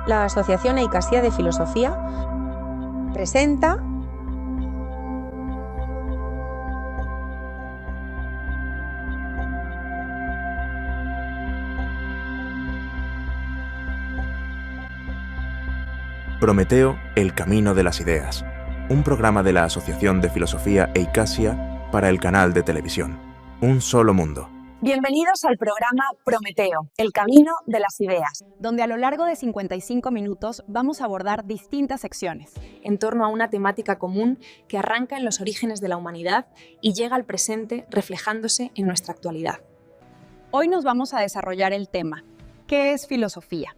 La Asociación Eikasia de Filosofía presenta Prometeo, el camino de las ideas, un programa de la Asociación de Filosofía Eikasia para el canal de televisión Un Solo Mundo. Bienvenidos al programa Prometeo, el camino de las ideas, donde a lo largo de 55 minutos vamos a abordar distintas secciones en torno a una temática común que arranca en los orígenes de la humanidad y llega al presente reflejándose en nuestra actualidad. Hoy nos vamos a desarrollar el tema: ¿qué es filosofía?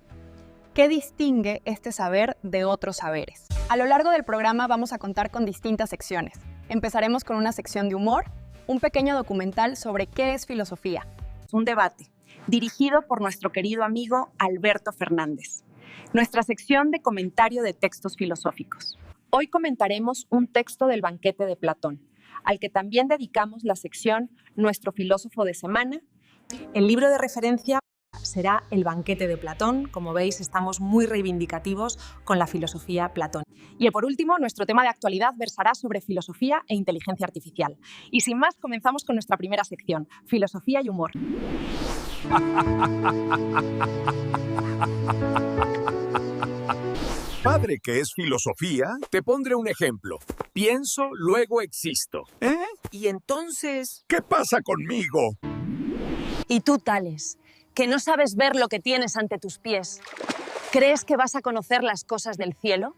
¿Qué distingue este saber de otros saberes? A lo largo del programa vamos a contar con distintas secciones. Empezaremos con una sección de humor, un pequeño documental sobre qué es filosofía. Un debate dirigido por nuestro querido amigo Alberto Fernández. Nuestra sección de comentario de textos filosóficos. Hoy comentaremos un texto del Banquete de Platón, al que también dedicamos la sección Nuestro filósofo de semana. El libro de referencia será El Banquete de Platón. Como veis, estamos muy reivindicativos con la filosofía platónica. Y por último, nuestro tema de actualidad versará sobre filosofía e inteligencia artificial. Y sin más, comenzamos con nuestra primera sección, filosofía y humor. Padre, ¿qué es filosofía? Te pondré un ejemplo. Pienso, luego existo. ¿Y entonces? ¿Qué pasa conmigo? Y tú, Tales, que no sabes ver lo que tienes ante tus pies, ¿crees que vas a conocer las cosas del cielo?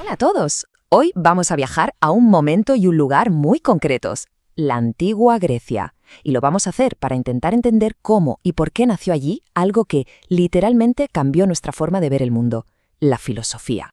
Hola a todos. Hoy vamos a viajar a un momento y un lugar muy concretos, la antigua Grecia. Y lo vamos a hacer para intentar entender cómo y por qué nació allí algo que literalmente cambió nuestra forma de ver el mundo, la filosofía.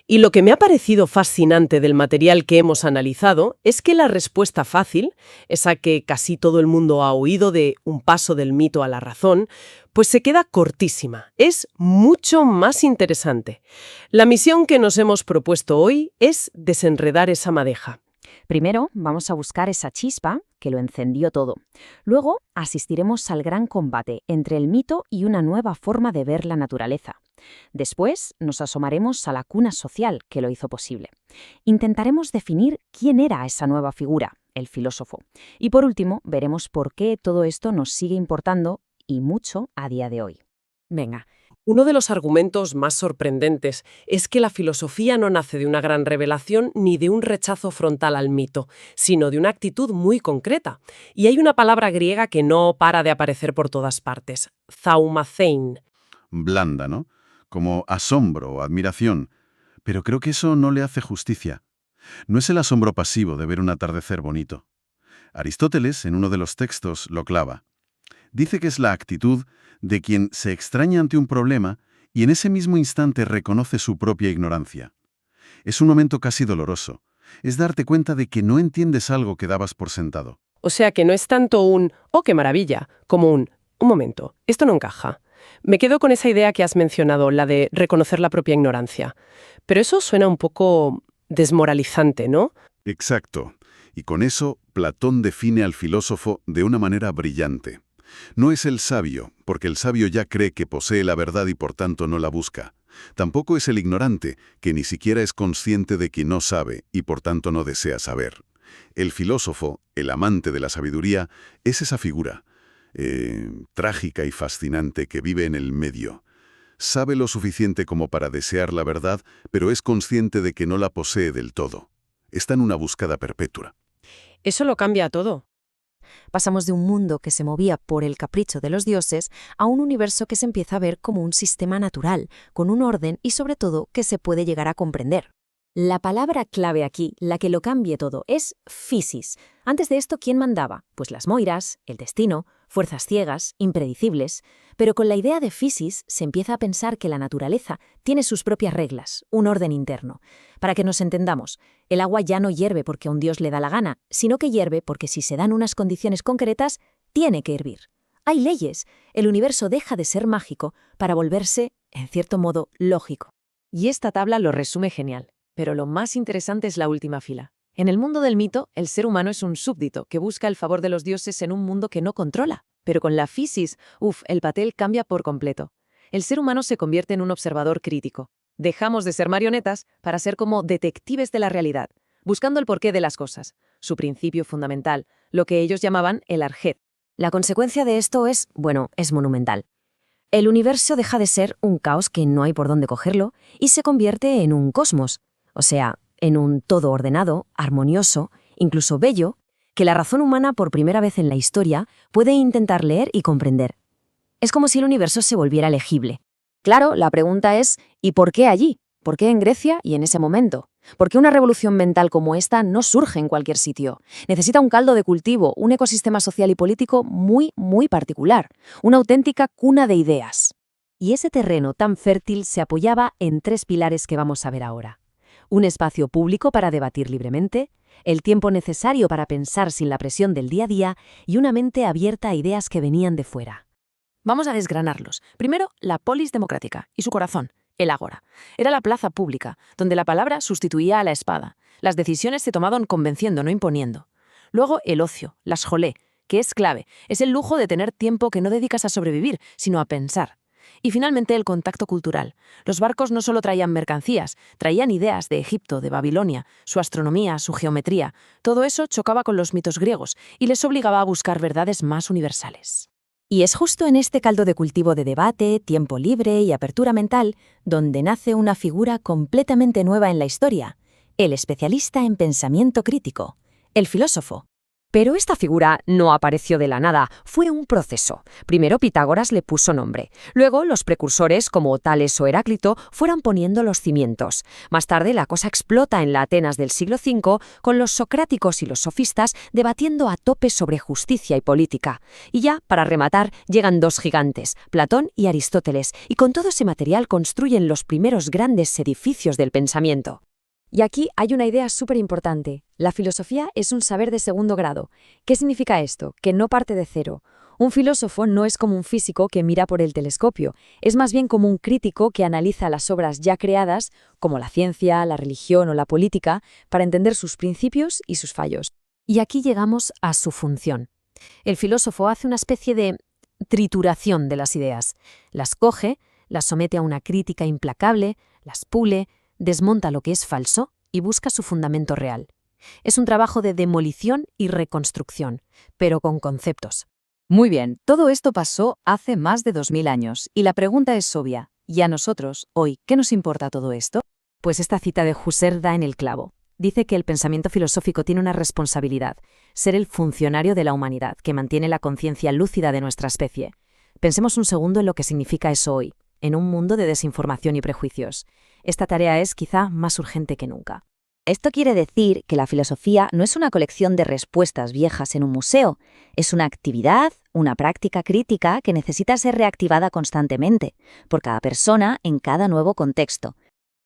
Y lo que me ha parecido fascinante del material que hemos analizado es que la respuesta fácil, esa que casi todo el mundo ha oído de un paso del mito a la razón, pues se queda cortísima. Es mucho más interesante. La misión que nos hemos propuesto hoy es desenredar esa madeja. Primero vamos a buscar esa chispa que lo encendió todo. Luego asistiremos al gran combate entre el mito y una nueva forma de ver la naturaleza. Después nos asomaremos a la cuna social que lo hizo posible. Intentaremos definir quién era esa nueva figura, el filósofo. Y por último veremos por qué todo esto nos sigue importando y mucho a día de hoy. Venga. Uno de los argumentos más sorprendentes es que la filosofía no nace de una gran revelación ni de un rechazo frontal al mito, sino de una actitud muy concreta. Y hay una palabra griega que no para de aparecer por todas partes, zaumathein. Blanda, ¿no? Como asombro o admiración. Pero creo que eso no le hace justicia. No es el asombro pasivo de ver un atardecer bonito. Aristóteles, en uno de los textos, lo clava. Dice que es la actitud de quien se extraña ante un problema y en ese mismo instante reconoce su propia ignorancia. Es un momento casi doloroso. Es darte cuenta de que no entiendes algo que dabas por sentado. O sea que no es tanto un «oh, qué maravilla», como un momento, esto no encaja. Me quedo con esa idea que has mencionado, la de reconocer la propia ignorancia. Pero eso suena un poco desmoralizante, ¿no? Exacto. Y con eso, Platón define al filósofo de una manera brillante. No es el sabio, porque el sabio ya cree que posee la verdad y por tanto no la busca. Tampoco es el ignorante, que ni siquiera es consciente de que no sabe y por tanto no desea saber. El filósofo, el amante de la sabiduría, es esa figura, trágica y fascinante que vive en el medio. Sabe lo suficiente como para desear la verdad, pero es consciente de que no la posee del todo. Está en una búsqueda perpetua. Eso lo cambia todo. Pasamos de un mundo que se movía por el capricho de los dioses a un universo que se empieza a ver como un sistema natural, con un orden y sobre todo que se puede llegar a comprender. La palabra clave aquí, la que lo cambie todo, es physis. Antes de esto, ¿quién mandaba? Pues las moiras, el destino, fuerzas ciegas, impredecibles. Pero con la idea de physis se empieza a pensar que la naturaleza tiene sus propias reglas, un orden interno. Para que nos entendamos, el agua ya no hierve porque a un dios le da la gana, sino que hierve porque si se dan unas condiciones concretas, tiene que hervir. Hay leyes. El universo deja de ser mágico para volverse, en cierto modo, lógico. Y esta tabla lo resume genial. Pero lo más interesante es la última fila. En el mundo del mito, el ser humano es un súbdito que busca el favor de los dioses en un mundo que no controla. Pero con la fisis, el papel cambia por completo. El ser humano se convierte en un observador crítico. Dejamos de ser marionetas para ser como detectives de la realidad, buscando el porqué de las cosas, su principio fundamental, lo que ellos llamaban el arjed. La consecuencia de esto es monumental. El universo deja de ser un caos que no hay por dónde cogerlo y se convierte en un cosmos, o sea, en un todo ordenado, armonioso, incluso bello, que la razón humana por primera vez en la historia puede intentar leer y comprender. Es como si el universo se volviera legible. Claro, la pregunta es, ¿y por qué allí? ¿Por qué en Grecia y en ese momento? ¿Por qué una revolución mental como esta no surge en cualquier sitio? Necesita un caldo de cultivo, un ecosistema social y político muy, muy particular, una auténtica cuna de ideas. Y ese terreno tan fértil se apoyaba en 3 pilares que vamos a ver ahora. Un espacio público para debatir libremente, el tiempo necesario para pensar sin la presión del día a día y una mente abierta a ideas que venían de fuera. Vamos a desgranarlos. Primero, la polis democrática y su corazón, el ágora. Era la plaza pública, donde la palabra sustituía a la espada. Las decisiones se tomaban convenciendo, no imponiendo. Luego, el ocio, la scholé, que es clave. Es el lujo de tener tiempo que no dedicas a sobrevivir, sino a pensar. Y finalmente, el contacto cultural. Los barcos no solo traían mercancías, traían ideas de Egipto, de Babilonia, su astronomía, su geometría. Todo eso chocaba con los mitos griegos y les obligaba a buscar verdades más universales. Y es justo en este caldo de cultivo de debate, tiempo libre y apertura mental donde nace una figura completamente nueva en la historia, el especialista en pensamiento crítico, el filósofo. Pero esta figura no apareció de la nada, fue un proceso. Primero Pitágoras le puso nombre. Luego los precursores, como Tales o Heráclito, fueron poniendo los cimientos. Más tarde la cosa explota en la Atenas del siglo V, con los socráticos y los sofistas debatiendo a tope sobre justicia y política. Y ya, para rematar, llegan 2 gigantes, Platón y Aristóteles, y con todo ese material construyen los primeros grandes edificios del pensamiento. Y aquí hay una idea súper importante. La filosofía es un saber de segundo grado. ¿Qué significa esto? Que no parte de cero. Un filósofo no es como un físico que mira por el telescopio, es más bien como un crítico que analiza las obras ya creadas, como la ciencia, la religión o la política, para entender sus principios y sus fallos. Y aquí llegamos a su función. El filósofo hace una especie de trituración de las ideas. Las coge, las somete a una crítica implacable, las pule, desmonta lo que es falso y busca su fundamento real. Es un trabajo de demolición y reconstrucción, pero con conceptos. Muy bien, todo esto pasó hace más de 2000 años, y la pregunta es obvia. ¿Y a nosotros, hoy, qué nos importa todo esto? Pues esta cita de Husserl da en el clavo. Dice que el pensamiento filosófico tiene una responsabilidad, ser el funcionario de la humanidad, que mantiene la conciencia lúcida de nuestra especie. Pensemos un segundo en lo que significa eso hoy, en un mundo de desinformación y prejuicios. Esta tarea es quizá más urgente que nunca. Esto quiere decir que la filosofía no es una colección de respuestas viejas en un museo, es una actividad, una práctica crítica que necesita ser reactivada constantemente, por cada persona en cada nuevo contexto.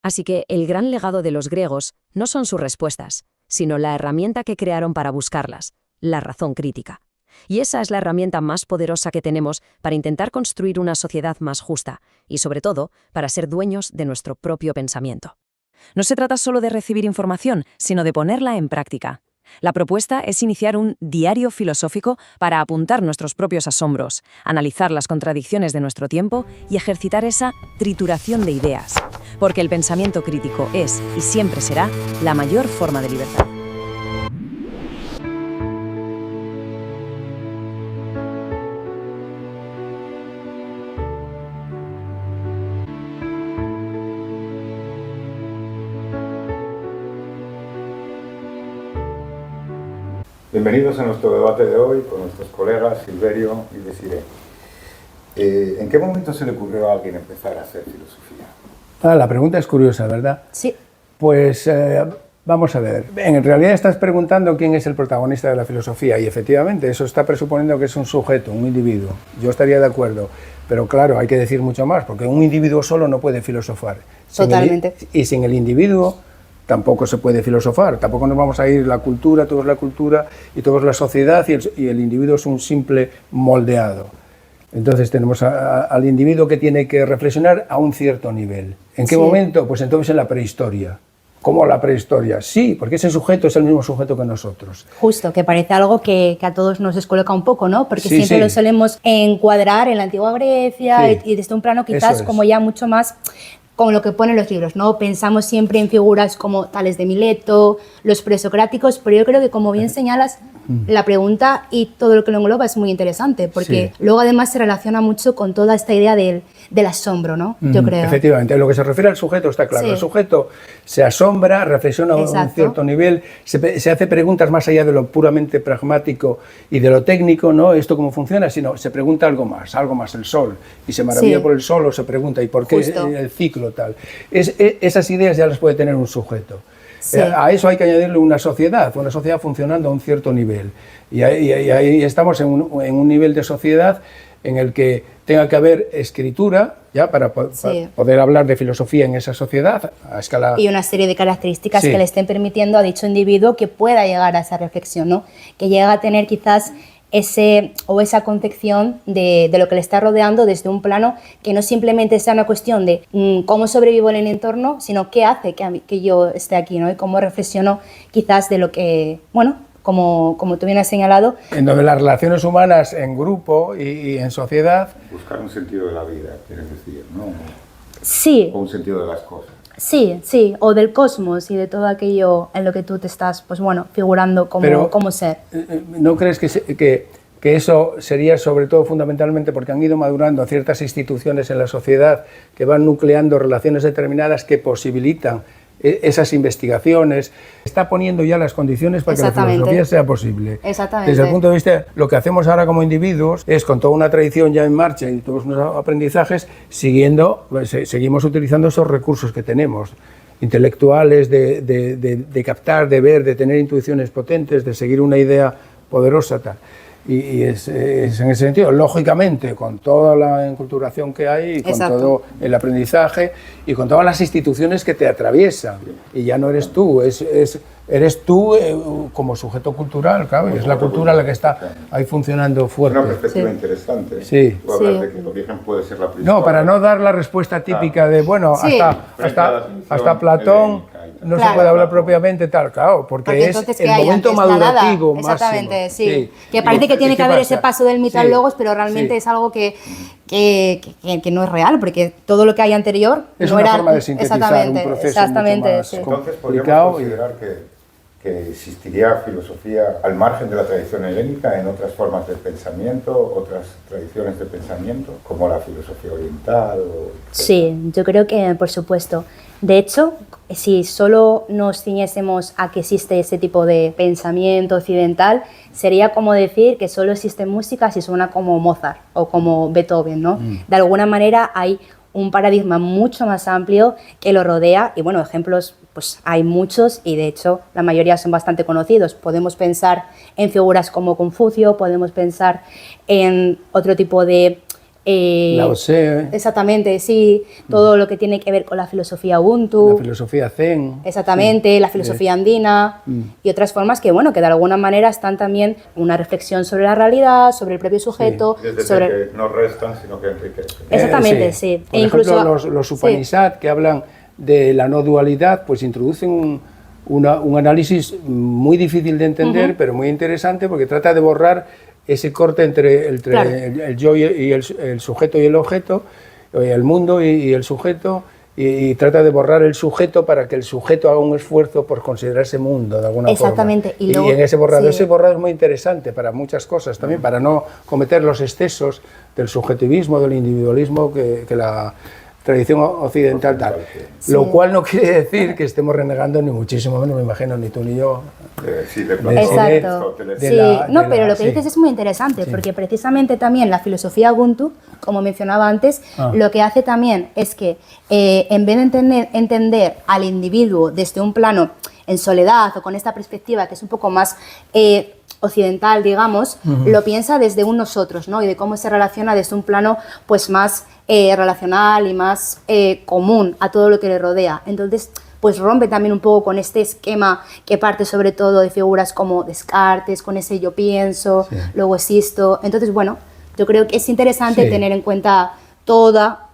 Así que el gran legado de los griegos no son sus respuestas, sino la herramienta que crearon para buscarlas, la razón crítica. Y esa es la herramienta más poderosa que tenemos para intentar construir una sociedad más justa y, sobre todo, para ser dueños de nuestro propio pensamiento. No se trata solo de recibir información, sino de ponerla en práctica. La propuesta es iniciar un diario filosófico para apuntar nuestros propios asombros, analizar las contradicciones de nuestro tiempo y ejercitar esa trituración de ideas. Porque el pensamiento crítico es, y siempre será, la mayor forma de libertad. Bienvenidos a nuestro debate de hoy con nuestros colegas Silverio y Desiree. ¿En qué momento se le ocurrió a alguien empezar a hacer filosofía? La pregunta es curiosa, ¿verdad? Sí. Pues vamos a ver. En realidad estás preguntando quién es el protagonista de la filosofía y efectivamente eso está presuponiendo que es un sujeto, un individuo. Yo estaría de acuerdo, pero claro, hay que decir mucho más, porque un individuo solo no puede filosofar. Totalmente. Y sin el individuo tampoco se puede filosofar, tampoco nos vamos a ir la cultura, todo es la cultura y todo es la sociedad y el individuo es un simple moldeado. Entonces tenemos al individuo que tiene que reflexionar a un cierto nivel. ¿En qué momento? Pues entonces en la prehistoria. como la prehistoria. Sí, porque ese sujeto es el mismo sujeto que nosotros. Justo, que parece algo que a todos nos descoloca un poco, ¿no? Porque Sí, siempre sí. lo solemos encuadrar en la antigua Grecia Sí. y desde un plano Eso quizás es. como ya mucho más como lo que ponen los libros, ¿no? Pensamos siempre en figuras como Tales de Mileto, los presocráticos, pero yo creo que, como bien señalas, la pregunta y todo lo que lo engloba es muy interesante, porque Sí. luego además se relaciona mucho con toda esta idea del asombro, ¿no? Yo creo. Efectivamente, en lo que se refiere al sujeto está claro. Sí. El sujeto se asombra, reflexiona a un Exacto. cierto nivel, se hace preguntas más allá de lo puramente pragmático y de lo técnico, ¿no? Esto cómo funciona, sino se pregunta algo más, el sol, y se maravilla Sí. por el sol o se pregunta ¿y por qué Justo. el ciclo tal? Esas ideas ya las puede tener un sujeto. Sí. A eso hay que añadirle una sociedad funcionando a un cierto nivel. Y ahí estamos en un nivel de sociedad en el que tenga que haber escritura, ya para Sí. poder hablar de filosofía en esa sociedad a escala... Y una serie de características Sí. que le estén permitiendo a dicho individuo que pueda llegar a esa reflexión, ¿no? Que llegue a tener quizás esa concepción de lo que le está rodeando desde un plano que no simplemente sea una cuestión de cómo sobrevivo en el entorno, sino qué hace que yo esté aquí, ¿no? Y cómo reflexiono quizás de lo que, bueno, como tú bien has señalado. En donde las relaciones humanas en grupo y en sociedad... Buscar un sentido de la vida, quieres decir, ¿no? Sí. O un sentido de las cosas. Sí, o del cosmos y de todo aquello en lo que tú te estás, pues bueno, figurando como ser. ¿No crees que eso sería sobre todo fundamentalmente porque han ido madurando ciertas instituciones en la sociedad que van nucleando relaciones determinadas que posibilitan esas investigaciones? Está poniendo ya las condiciones para que la filosofía sea posible. Exactamente. Desde el punto de vista, lo que hacemos ahora como individuos es, con toda una tradición ya en marcha y todos unos aprendizajes, seguimos utilizando esos recursos que tenemos, intelectuales, de captar, de ver, de tener intuiciones potentes, de seguir una idea poderosa, tal. Y es en ese sentido, lógicamente, con toda la enculturación que hay, y con Exacto. todo el aprendizaje y con todas las instituciones que te atraviesan. Y ya no eres tú, eres tú como sujeto cultural, claro, y es la cultura la que está ahí funcionando fuerte. Una perspectiva interesante. Sí. Tú hablas de que el origen puede ser la prehistoria. No, para no dar la respuesta típica de, bueno, Sí. hasta Platón no se puede hablar propiamente tal, claro, porque es entonces, el ¿qué hay momento antes? La nada. madurativo Exactamente, máximo. sí. Que parece que tiene que haber ese paso del mito al logos, pero realmente sí. es algo que no es real, porque todo lo que hay anterior Es no una era... forma de sintetizar exactamente, un proceso exactamente, mucho más sí. Entonces complicado podríamos considerar que existiría filosofía al margen de la tradición helénica en otras formas de pensamiento, otras tradiciones de pensamiento, como la filosofía oriental. Sí, yo creo que por supuesto. De hecho, si solo nos ciñésemos a que existe ese tipo de pensamiento occidental, sería como decir que solo existe música si suena como Mozart o como Beethoven, ¿no? De alguna manera hay un paradigma mucho más amplio que lo rodea y, bueno, ejemplos pues hay muchos y, de hecho, la mayoría son bastante conocidos. Podemos pensar en figuras como Confucio, podemos pensar en otro tipo de... Lao Tse, Exactamente, sí, todo lo que tiene que ver con la filosofía Ubuntu. la filosofía Zen. Exactamente, sí. la filosofía andina y otras formas que, bueno, que de alguna manera están también una reflexión sobre la realidad, sobre el propio sujeto. Desde sobre... que no restan, sino que enriquecen. Exactamente, sí. Por ejemplo, los Upanishad, que hablan de la no dualidad, pues introducen un análisis muy difícil de entender, pero muy interesante, porque trata de borrar ese corte entre Claro. el yo y el sujeto y el objeto, el mundo y el sujeto, y trata de borrar el sujeto para que el sujeto haga un esfuerzo por considerarse mundo de alguna Exactamente. forma. Y luego, en ese borrado sí. es muy interesante para muchas cosas también, para no cometer los excesos del subjetivismo, del individualismo que la tradición occidental tal. Sí. Lo cual no quiere decir que estemos renegando ni muchísimo menos, me imagino, ni tú ni yo. Exacto. Pero lo que dices es muy interesante, porque precisamente también la filosofía Ubuntu, como mencionaba antes, lo que hace también es que en vez de entender al individuo desde un plano en soledad o con esta perspectiva que es un poco más occidental, digamos, lo piensa desde un nosotros, ¿no? Y de cómo se relaciona desde un plano pues más relacional y más común a todo lo que le rodea. Entonces, pues rompe también un poco con este esquema que parte sobre todo de figuras como Descartes, con ese yo pienso, luego existo. Entonces, bueno, yo creo que es interesante tener en cuenta toda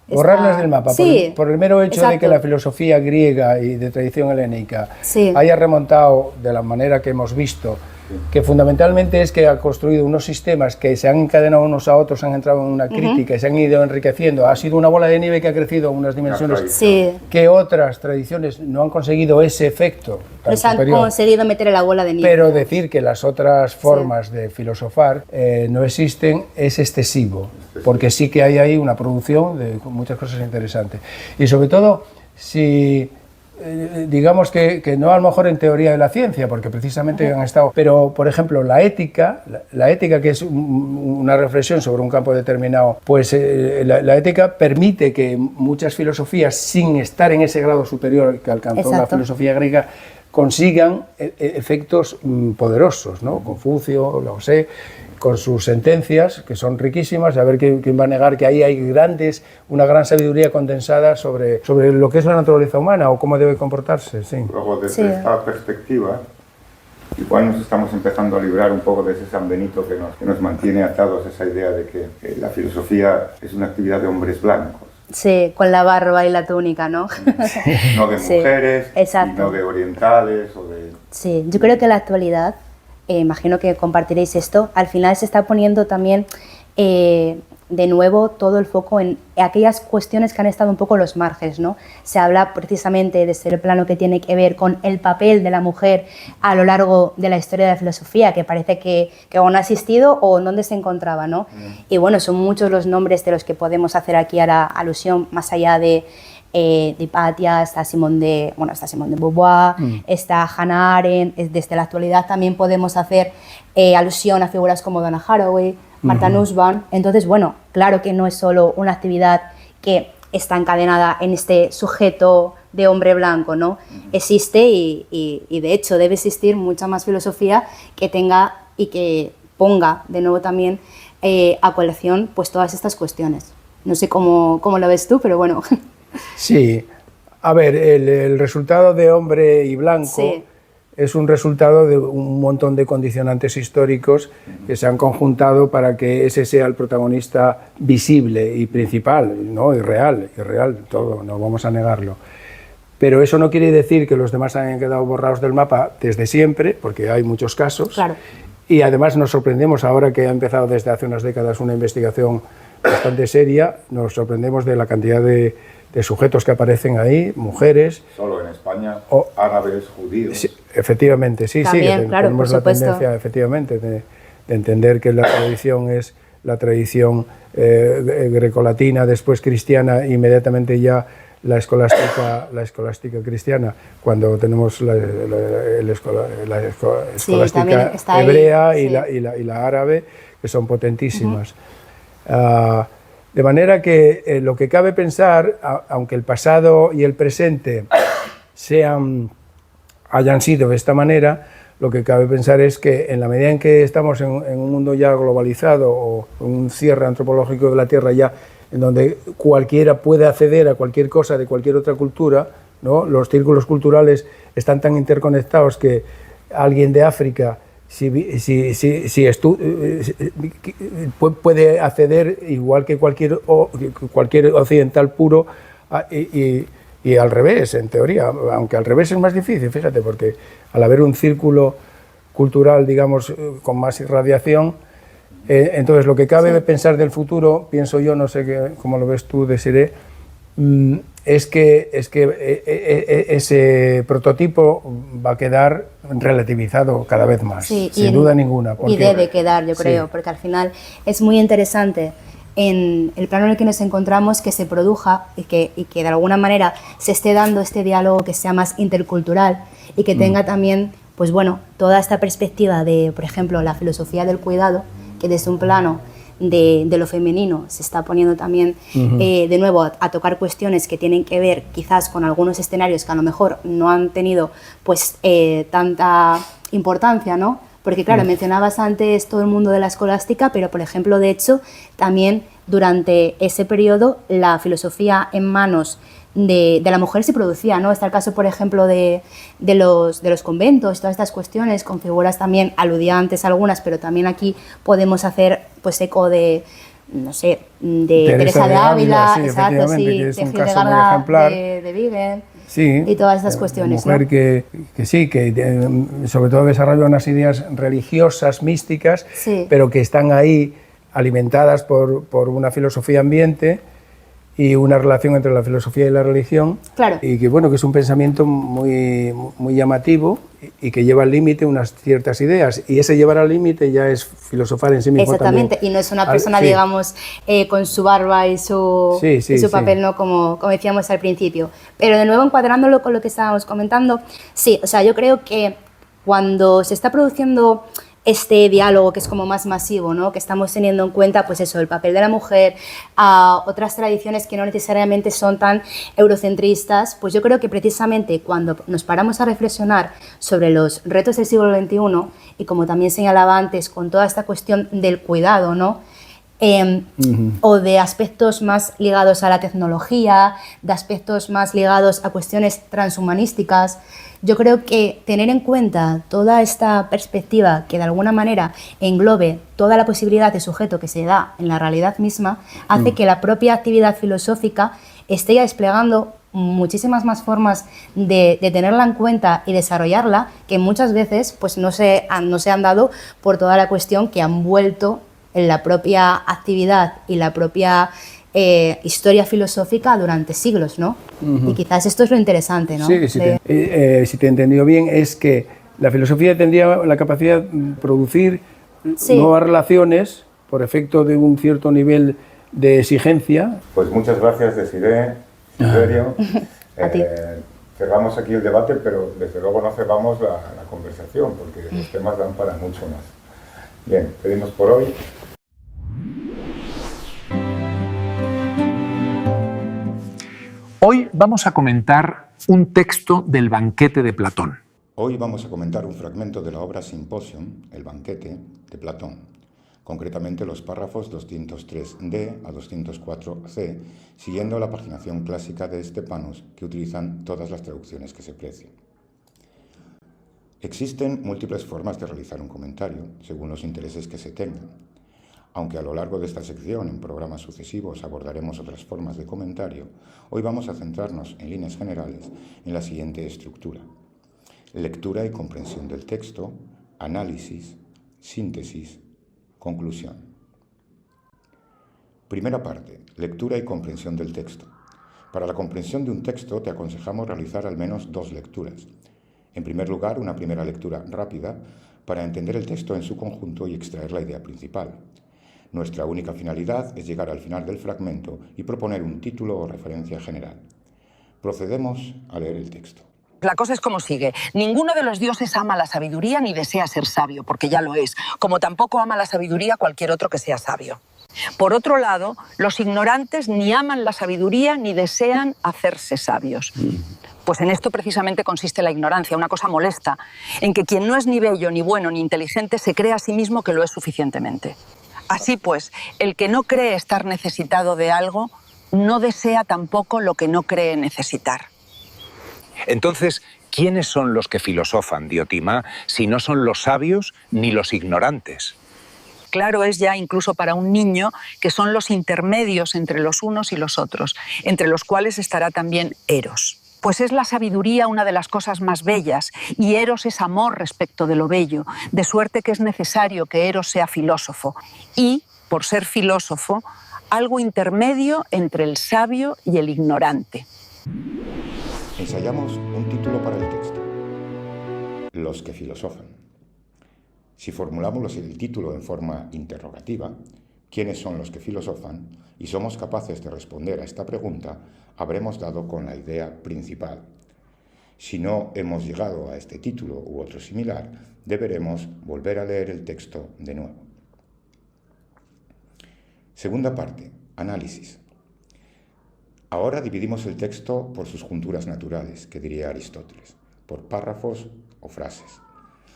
borrarlas del mapa, sí, por el mero hecho de que la filosofía griega y de tradición helénica haya remontado de la manera que hemos visto, que fundamentalmente es que ha construido unos sistemas que se han encadenado unos a otros, han entrado en una crítica y se han ido enriqueciendo. Ha sido una bola de nieve que ha crecido a unas dimensiones que otras tradiciones no han conseguido ese efecto tan no se han superior. Conseguido meter en la bola de nieve. Pero decir que las otras formas de filosofar no existen es excesivo, porque sí que hay ahí una producción de muchas cosas interesantes. Y sobre todo, si... digamos que no a lo mejor en teoría de la ciencia, porque precisamente han estado, pero por ejemplo la ética que es una reflexión sobre un campo determinado, pues la ética permite que muchas filosofías, sin estar en ese grado superior que alcanzó la filosofía griega, consigan efectos poderosos, ¿no? Confucio, Lao Tse, con sus sentencias, que son riquísimas, a ver quién va a negar que ahí hay una gran sabiduría condensada sobre lo que es la naturaleza humana o cómo debe comportarse. Sí. Luego, desde esta perspectiva, igual nos estamos empezando a librar un poco de ese San Benito que nos mantiene atados a esa idea de que la filosofía es una actividad de hombres blancos. Sí, con la barba y la túnica, ¿no? No de mujeres, y no de orientales o de... Sí, yo creo que en la actualidad, imagino que compartiréis esto, al final se está poniendo también de nuevo todo el foco en aquellas cuestiones que han estado un poco en los márgenes, ¿no? Se habla precisamente desde el plano que tiene que ver con el papel de la mujer a lo largo de la historia de la filosofía, que parece que aún ha existido o en dónde se encontraba, ¿no? Y bueno, son muchos los nombres de los que podemos hacer aquí ahora alusión, más allá de Hipatia, está Simone de Beauvoir, está Hannah Arendt. Desde la actualidad también podemos hacer alusión a figuras como Donna Haraway, Martha Nussbaum. Entonces, bueno, claro que no es solo una actividad que está encadenada en este sujeto de hombre blanco, ¿no? Existe y de hecho debe existir mucha más filosofía que tenga y que ponga de nuevo también a colación pues todas estas cuestiones. No sé cómo lo ves tú, pero bueno. Sí, a ver, el resultado de hombre y blanco es un resultado de un montón de condicionantes históricos que se han conjuntado para que ese sea el protagonista visible y principal, ¿no? y real, todo, no vamos a negarlo. Pero eso no quiere decir que los demás hayan quedado borrados del mapa desde siempre, porque hay muchos casos. Claro. Y además nos sorprendemos ahora que ha empezado desde hace unas décadas una investigación bastante seria, nos sorprendemos de la cantidad de sujetos que aparecen ahí, mujeres. Solo en España, árabes, judíos. Sí, efectivamente, también, que claro, tenemos la tendencia, efectivamente, de entender que la tradición es la tradición grecolatina, después cristiana, inmediatamente ya la escolástica cristiana, cuando tenemos la escolástica hebrea ahí, y la árabe, que son potentísimas. De manera que lo que cabe pensar, aunque el pasado y el presente hayan sido de esta manera, lo que cabe pensar es que en la medida en que estamos en un mundo ya globalizado o un cierre antropológico de la Tierra ya, en donde cualquiera puede acceder a cualquier cosa de cualquier otra cultura, ¿no? Los círculos culturales están tan interconectados que alguien de África puede acceder igual que cualquier occidental puro y al revés, en teoría, aunque al revés es más difícil, fíjate, porque al haber un círculo cultural, digamos, con más irradiación, entonces lo que cabe pensar del futuro, pienso yo, no sé cómo lo ves tú, Desiree, es que ese prototipo va a quedar relativizado cada vez más, sin duda ninguna. Y debe quedar, yo creo, porque al final es muy interesante en el plano en el que nos encontramos que se produzca y que de alguna manera se esté dando este diálogo que sea más intercultural y que tenga también, pues bueno, toda esta perspectiva de, por ejemplo, la filosofía del cuidado, que desde un plano de lo femenino se está poniendo también de nuevo a tocar cuestiones que tienen que ver quizás con algunos escenarios que a lo mejor no han tenido pues tanta importancia, ¿no? Porque claro, mencionabas antes todo el mundo de la escolástica, pero por ejemplo, de hecho, también durante ese periodo la filosofía en manos de la mujer se producía, ¿no? Está el caso, por ejemplo, de los conventos, todas estas cuestiones con figuras también, aludía antes algunas, pero también aquí podemos hacer pues eco de no sé, de Teresa de Ávila, sí, exacto, sí, que es de un caso muy Hildegarda ejemplar. de Bingen, sí, y todas estas cuestiones. Mujer, ¿no? que sobre todo desarrolla unas ideas religiosas, místicas, sí. pero que están ahí alimentadas por una filosofía ambiente y una relación entre la filosofía y la religión, claro. y que bueno, que es un pensamiento muy llamativo y que lleva al límite unas ciertas ideas, y ese llevar al límite ya es filosofar en sí mismo. Exactamente, también. Y no es una persona, sí. digamos, con su barba y su, papel, ¿no? Como decíamos al principio. Pero de nuevo, encuadrándolo con lo que estábamos comentando, sí, o sea, yo creo que cuando se está produciendo este diálogo que es como más masivo, ¿no? Que estamos teniendo en cuenta, pues eso, el papel de la mujer, a otras tradiciones que no necesariamente son tan eurocentristas, pues yo creo que precisamente cuando nos paramos a reflexionar sobre los retos del siglo XXI, y como también señalaba antes, con toda esta cuestión del cuidado, ¿no? O de aspectos más ligados a la tecnología, de aspectos más ligados a cuestiones transhumanísticas, yo creo que tener en cuenta toda esta perspectiva que de alguna manera englobe toda la posibilidad de sujeto que se da en la realidad misma, hace que la propia actividad filosófica esté ya desplegando muchísimas más formas de tenerla en cuenta y desarrollarla, que muchas veces pues no se han dado por toda la cuestión que han vuelto en la propia actividad y la propia historia filosófica durante siglos, ¿no? Y quizás esto es lo interesante, ¿no? Sí, si te he entendido bien, es que la filosofía tendría la capacidad de producir nuevas relaciones por efecto de un cierto nivel de exigencia. Pues muchas gracias, Desiree, Silverio. Cerramos aquí el debate, pero desde luego no cerramos la conversación, porque los temas dan para mucho más. Bien, pedimos por hoy. Hoy vamos a comentar un texto del Banquete de Platón. Hoy vamos a comentar un fragmento de la obra Symposium, El Banquete, de Platón, concretamente los párrafos 203d a 204c, siguiendo la paginación clásica de Estepanos, que utilizan todas las traducciones que se precien. Existen múltiples formas de realizar un comentario, según los intereses que se tengan. Aunque a lo largo de esta sección, en programas sucesivos, abordaremos otras formas de comentario, hoy vamos a centrarnos, en líneas generales, en la siguiente estructura: lectura y comprensión del texto, análisis, síntesis, conclusión. Primera parte: lectura y comprensión del texto. Para la comprensión de un texto te aconsejamos realizar al menos 2 lecturas. En primer lugar, una primera lectura rápida para entender el texto en su conjunto y extraer la idea principal. Nuestra única finalidad es llegar al final del fragmento y proponer un título o referencia general. Procedemos a leer el texto. La cosa es como sigue. Ninguno de los dioses ama la sabiduría ni desea ser sabio, porque ya lo es, como tampoco ama la sabiduría cualquier otro que sea sabio. Por otro lado, los ignorantes ni aman la sabiduría ni desean hacerse sabios. Pues en esto precisamente consiste la ignorancia, una cosa molesta, en que quien no es ni bello, ni bueno, ni inteligente se cree a sí mismo que lo es suficientemente. Así pues, el que no cree estar necesitado de algo, no desea tampoco lo que no cree necesitar. Entonces, ¿quiénes son los que filosofan, Diotima, si no son los sabios ni los ignorantes? Claro es ya, incluso para un niño, que son los intermedios entre los unos y los otros, entre los cuales estará también Eros. Pues es la sabiduría una de las cosas más bellas, y Eros es amor respecto de lo bello, de suerte que es necesario que Eros sea filósofo, y, por ser filósofo, algo intermedio entre el sabio y el ignorante. Ensayamos un título para el texto: Los que filosofan. Si formulamos el título en forma interrogativa, ¿quiénes son los que filosofan?, y somos capaces de responder a esta pregunta, habremos dado con la idea principal. Si no hemos llegado a este título u otro similar, deberemos volver a leer el texto de nuevo. Segunda parte: análisis. Ahora dividimos el texto por sus junturas naturales, que diría Aristóteles, por párrafos o frases.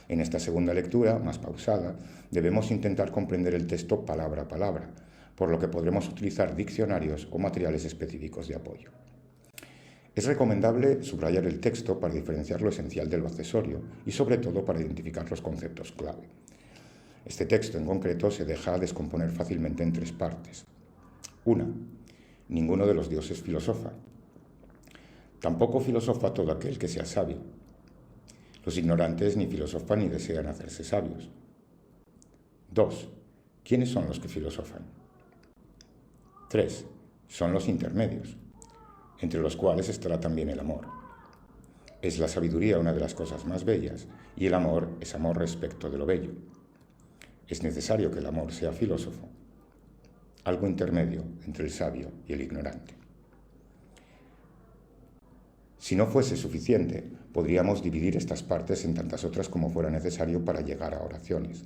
En esta segunda lectura, más pausada, debemos intentar comprender el texto palabra a palabra, por lo que podremos utilizar diccionarios o materiales específicos de apoyo. Es recomendable subrayar el texto para diferenciar lo esencial de lo accesorio y, sobre todo, para identificar los conceptos clave. Este texto en concreto se deja descomponer fácilmente en 3 partes. 1. Ninguno de los dioses filosofa. Tampoco filosofa todo aquel que sea sabio. Los ignorantes ni filosofan ni desean hacerse sabios. 2. ¿Quiénes son los que filosofan? 3. Son los intermedios, entre los cuales estará también el amor. Es la sabiduría una de las cosas más bellas, y el amor es amor respecto de lo bello. Es necesario que el amor sea filósofo, algo intermedio entre el sabio y el ignorante. Si no fuese suficiente, podríamos dividir estas partes en tantas otras como fuera necesario para llegar a oraciones.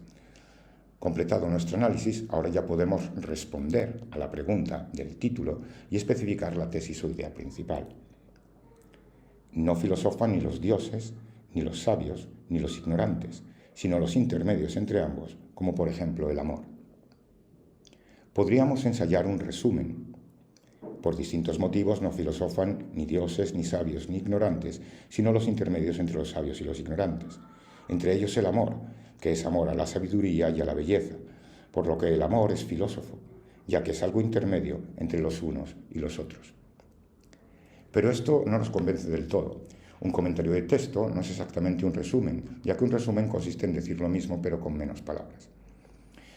Completado nuestro análisis, ahora ya podemos responder a la pregunta del título y especificar la tesis o idea principal. No filosofan ni los dioses, ni los sabios, ni los ignorantes, sino los intermedios entre ambos, como por ejemplo el amor. Podríamos ensayar un resumen. Por distintos motivos no filosofan ni dioses, ni sabios, ni ignorantes, sino los intermedios entre los sabios y los ignorantes. Entre ellos el amor, que es amor a la sabiduría y a la belleza, por lo que el amor es filósofo, ya que es algo intermedio entre los unos y los otros. Pero esto no nos convence del todo. Un comentario de texto no es exactamente un resumen, ya que un resumen consiste en decir lo mismo pero con menos palabras.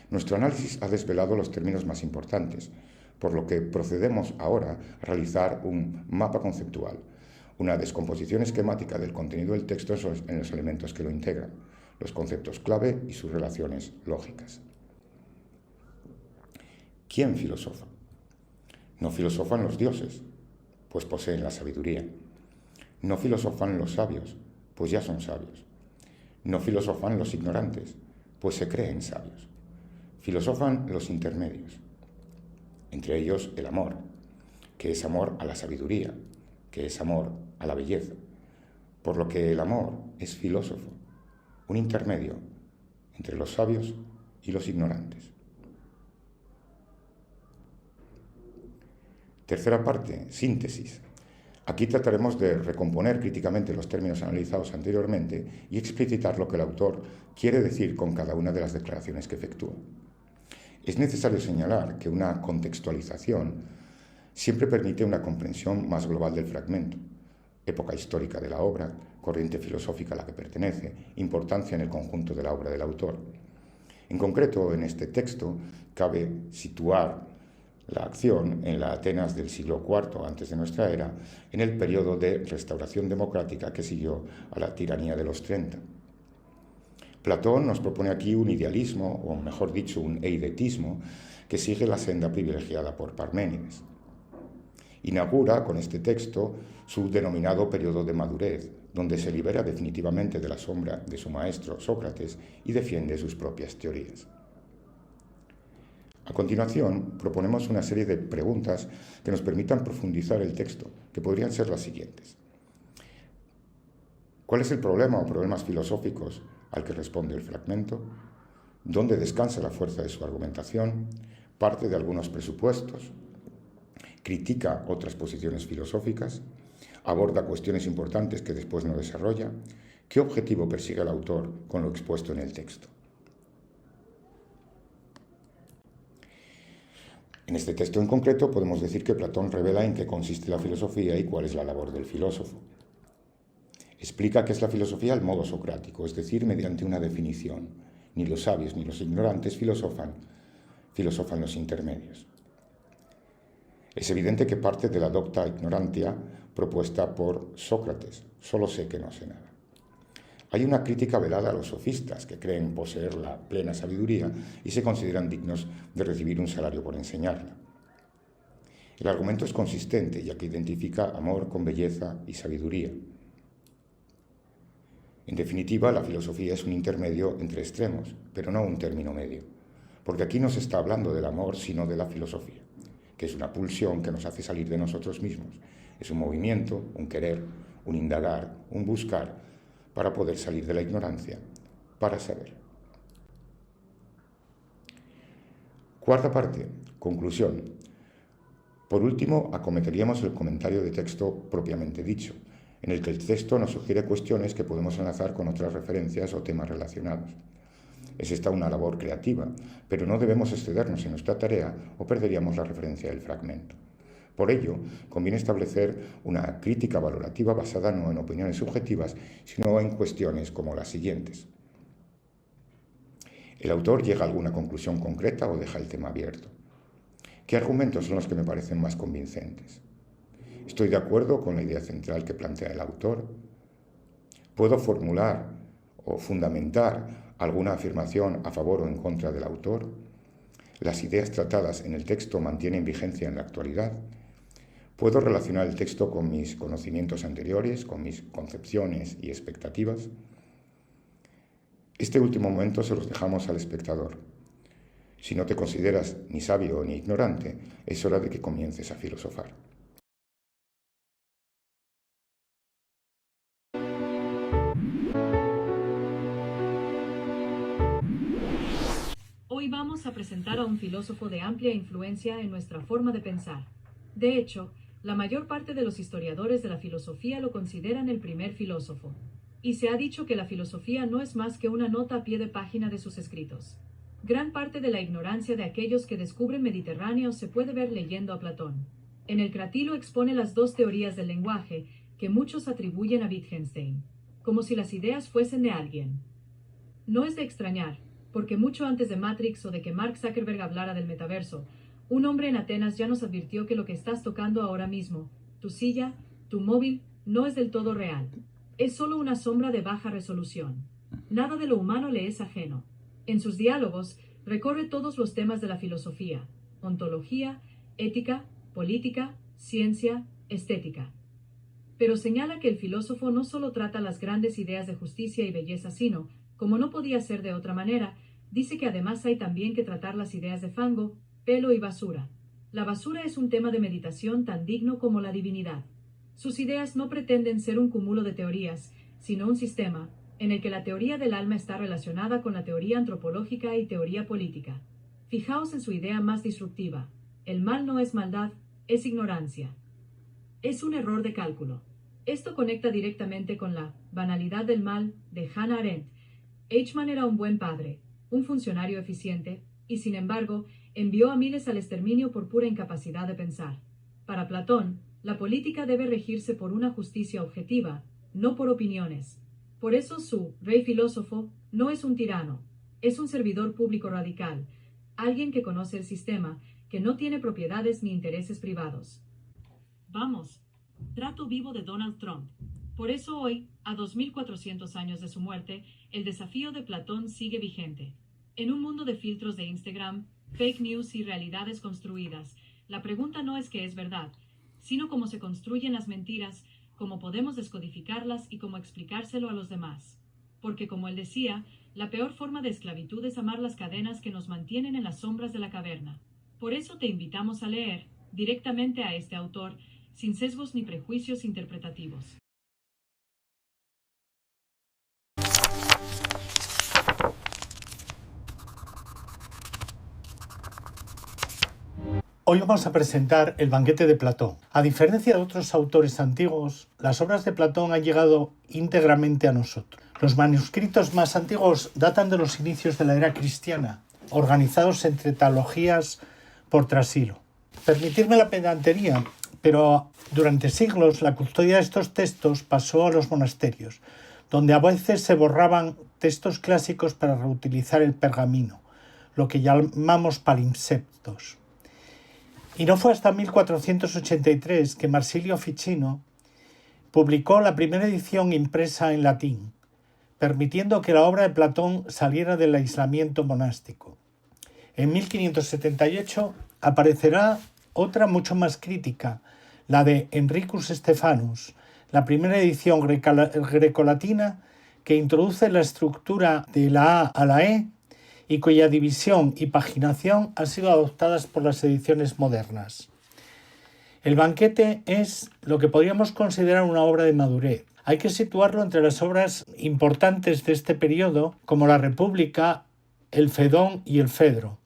Nuestro análisis ha desvelado los términos más importantes, por lo que procedemos ahora a realizar un mapa conceptual, una descomposición esquemática del contenido del texto en los elementos que lo integran, los conceptos clave y sus relaciones lógicas. ¿Quién filosofa? No filosofan los dioses, pues poseen la sabiduría. No filosofan los sabios, pues ya son sabios. No filosofan los ignorantes, pues se creen sabios. Filosofan los intermedios, entre ellos el amor, que es amor a la sabiduría, que es amor a la belleza, por lo que el amor es filósofo, un intermedio entre los sabios y los ignorantes. Tercera parte, síntesis. Aquí trataremos de recomponer críticamente los términos analizados anteriormente y explicitar lo que el autor quiere decir con cada una de las declaraciones que efectúa. Es necesario señalar que una contextualización siempre permite una comprensión más global del fragmento, época histórica de la obra, corriente filosófica a la que pertenece, importancia en el conjunto de la obra del autor. En concreto, en este texto cabe situar la acción en la Atenas del siglo IV antes de nuestra era, en el periodo de restauración democrática que siguió a la tiranía de los 30. Platón nos propone aquí un idealismo, o mejor dicho, un eidetismo, que sigue la senda privilegiada por Parménides. Inaugura con este texto su denominado periodo de madurez, donde se libera definitivamente de la sombra de su maestro Sócrates y defiende sus propias teorías. A continuación, proponemos una serie de preguntas que nos permitan profundizar el texto, que podrían ser las siguientes. ¿Cuál es el problema o problemas filosóficos al que responde el fragmento? ¿Dónde descansa la fuerza de su argumentación? ¿Parte de algunos presupuestos? ¿Critica otras posiciones filosóficas? ¿Aborda cuestiones importantes que después no desarrolla? ¿Qué objetivo persigue el autor con lo expuesto en el texto? En este texto en concreto podemos decir que Platón revela en qué consiste la filosofía y cuál es la labor del filósofo. Explica qué es la filosofía al modo socrático, es decir, mediante una definición. Ni los sabios ni los ignorantes filosofan los intermedios. Es evidente que parte de la docta ignorantia propuesta por Sócrates, solo sé que no sé nada. Hay una crítica velada a los sofistas que creen poseer la plena sabiduría y se consideran dignos de recibir un salario por enseñarla. El argumento es consistente, ya que identifica amor con belleza y sabiduría. En definitiva, la filosofía es un intermedio entre extremos, pero no un término medio, porque aquí no se está hablando del amor, sino de la filosofía, que es una pulsión que nos hace salir de nosotros mismos. Es un movimiento, un querer, un indagar, un buscar, para poder salir de la ignorancia, para saber. Cuarta parte, conclusión. Por último, acometeríamos el comentario de texto propiamente dicho, en el que el texto nos sugiere cuestiones que podemos enlazar con otras referencias o temas relacionados. Es esta una labor creativa, pero no debemos excedernos en nuestra tarea o perderíamos la referencia del fragmento. Por ello, conviene establecer una crítica valorativa basada no en opiniones subjetivas, sino en cuestiones como las siguientes. ¿El autor llega a alguna conclusión concreta o deja el tema abierto? ¿Qué argumentos son los que me parecen más convincentes? ¿Estoy de acuerdo con la idea central que plantea el autor? ¿Puedo formular o fundamentar alguna afirmación a favor o en contra del autor? ¿Las ideas tratadas en el texto mantienen vigencia en la actualidad? ¿Puedo relacionar el texto con mis conocimientos anteriores, con mis concepciones y expectativas? Este último momento se los dejamos al espectador. Si no te consideras ni sabio ni ignorante, es hora de que comiences a filosofar. Hoy vamos a presentar a un filósofo de amplia influencia en nuestra forma de pensar. De hecho, la mayor parte de los historiadores de la filosofía lo consideran el primer filósofo. Y se ha dicho que la filosofía no es más que una nota a pie de página de sus escritos. Gran parte de la ignorancia de aquellos que descubren Mediterráneo se puede ver leyendo a Platón. En el Cratilo expone las dos teorías del lenguaje que muchos atribuyen a Wittgenstein, como si las ideas fuesen de alguien. No es de extrañar, porque mucho antes de Matrix o de que Mark Zuckerberg hablara del metaverso, un hombre en Atenas ya nos advirtió que lo que estás tocando ahora mismo, tu silla, tu móvil, no es del todo real. Es solo una sombra de baja resolución. Nada de lo humano le es ajeno. En sus diálogos recorre todos los temas de la filosofía, ontología, ética, política, ciencia, estética. Pero señala que el filósofo no solo trata las grandes ideas de justicia y belleza, sino, como no podía ser de otra manera, dice que además hay también que tratar las ideas de fango, pelo y basura. La basura es un tema de meditación tan digno como la divinidad. Sus ideas no pretenden ser un cúmulo de teorías, sino un sistema, en el que la teoría del alma está relacionada con la teoría antropológica y teoría política. Fijaos en su idea más disruptiva. El mal no es maldad, es ignorancia. Es un error de cálculo. Esto conecta directamente con la banalidad del mal de Hannah Arendt. Eichmann era un buen padre, un funcionario eficiente, y sin embargo, envió a miles al exterminio por pura incapacidad de pensar. Para Platón, la política debe regirse por una justicia objetiva, no por opiniones. Por eso su rey filósofo no es un tirano, es un servidor público radical, alguien que conoce el sistema, que no tiene propiedades ni intereses privados. Vamos, trato vivo de Donald Trump. Por eso hoy, a 2400 años de su muerte, el desafío de Platón sigue vigente. En un mundo de filtros de Instagram, fake news y realidades construidas, la pregunta no es qué es verdad, sino cómo se construyen las mentiras, cómo podemos descodificarlas y cómo explicárselo a los demás. Porque, como él decía, la peor forma de esclavitud es amar las cadenas que nos mantienen en las sombras de la caverna. Por eso te invitamos a leer directamente a este autor, sin sesgos ni prejuicios interpretativos. Hoy vamos a presentar El banquete de Platón. A diferencia de otros autores antiguos, las obras de Platón han llegado íntegramente a nosotros. Los manuscritos más antiguos datan de los inicios de la era cristiana, organizados en tetralogías por trasilo. Permitidme la pedantería, pero durante siglos la custodia de estos textos pasó a los monasterios, donde a veces se borraban textos clásicos para reutilizar el pergamino, lo que llamamos palimpsestos. Y no fue hasta 1483 que Marsilio Ficino publicó la primera edición impresa en latín, permitiendo que la obra de Platón saliera del aislamiento monástico. En 1578 aparecerá otra mucho más crítica, la de Henricus Stephanus, la primera edición grecolatina que introduce la estructura de la A a la E y cuya división y paginación han sido adoptadas por las ediciones modernas. El banquete es lo que podríamos considerar una obra de madurez. Hay que situarlo entre las obras importantes de este periodo, como la República, el Fedón y el Fedro.